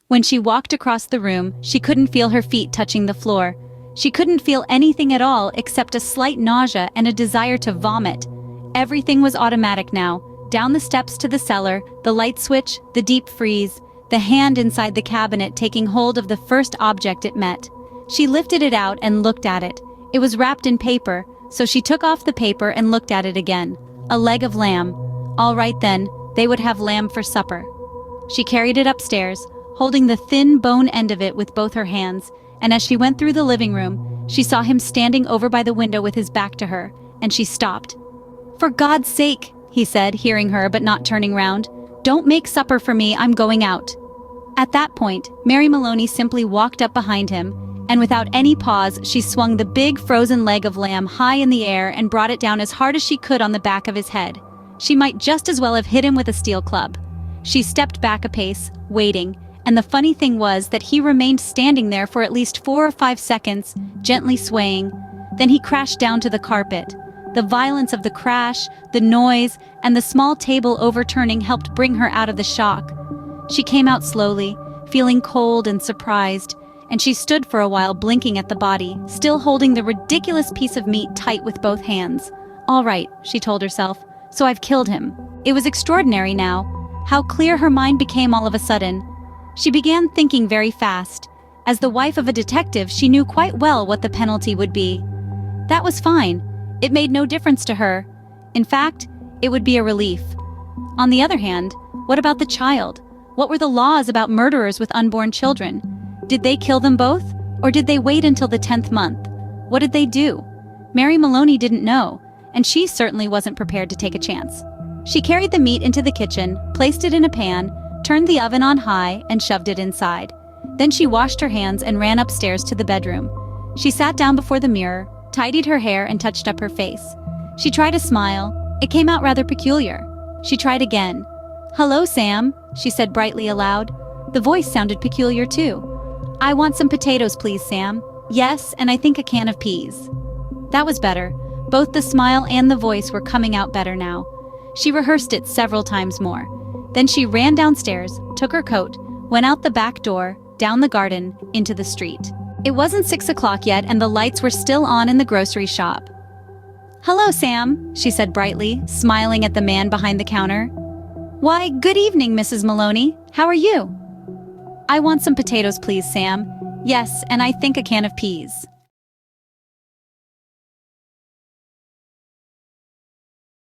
When she walked across the room, she couldn't feel her feet touching the floor. She couldn't feel anything at all except a slight nausea and a desire to vomit. Everything was automatic now. Down the steps to the cellar, the light switch, the deep freeze, the hand inside the cabinet taking hold of the first object it met. She lifted it out and looked at it. It was wrapped in paper, so she took off the paper and looked at it again. A leg of lamb. All right then, they would have lamb for supper. She carried it upstairs, holding the thin bone end of it with both her hands, and as she went through the living room, she saw him standing over by the window with his back to her, and she stopped. "For God's sake," he said, hearing her but not turning round, "don't make supper for me, I'm going out." At that point, Mary Maloney simply walked up behind him, and without any pause, she swung the big frozen leg of lamb high in the air and brought it down as hard as she could on the back of his head. She might just as well have hit him with a steel club. She stepped back a pace, waiting, and the funny thing was that he remained standing there for at least 4 or 5 seconds, gently swaying. Then he crashed down to the carpet. The violence of the crash, the noise, and the small table overturning helped bring her out of the shock. She came out slowly, feeling cold and surprised, and she stood for a while blinking at the body, still holding the ridiculous piece of meat tight with both hands. "All right," she told herself, "so I've killed him." It was extraordinary now, how clear her mind became all of a sudden. She began thinking very fast. As the wife of a detective, she knew quite well what the penalty would be. That was fine. It made no difference to her. In fact, it would be a relief. On the other hand, what about the child? What were the laws about murderers with unborn children? Did they kill them both? Or did they wait until the 10th month? What did they do? Mary Maloney didn't know, and she certainly wasn't prepared to take a chance. She carried the meat into the kitchen, placed it in a pan, turned the oven on high, and shoved it inside. Then she washed her hands and ran upstairs to the bedroom. She sat down before the mirror, tidied her hair, and touched up her face. She tried a smile. It came out rather peculiar. She tried again. "Hello, Sam," she said brightly aloud. The voice sounded peculiar too. "I want some potatoes, please, Sam." "Yes, and I think a can of peas." That was better. Both the smile and the voice were coming out better now. She rehearsed it several times more. Then she ran downstairs, took her coat, went out the back door, down the garden, into the street. It wasn't 6 o'clock yet, and the lights were still on in the grocery shop. "Hello, Sam," she said brightly, smiling at the man behind the counter. "Why, good evening, Mrs. Maloney. How are you?" "I want some potatoes, please, Sam." "Yes, and I think a can of peas."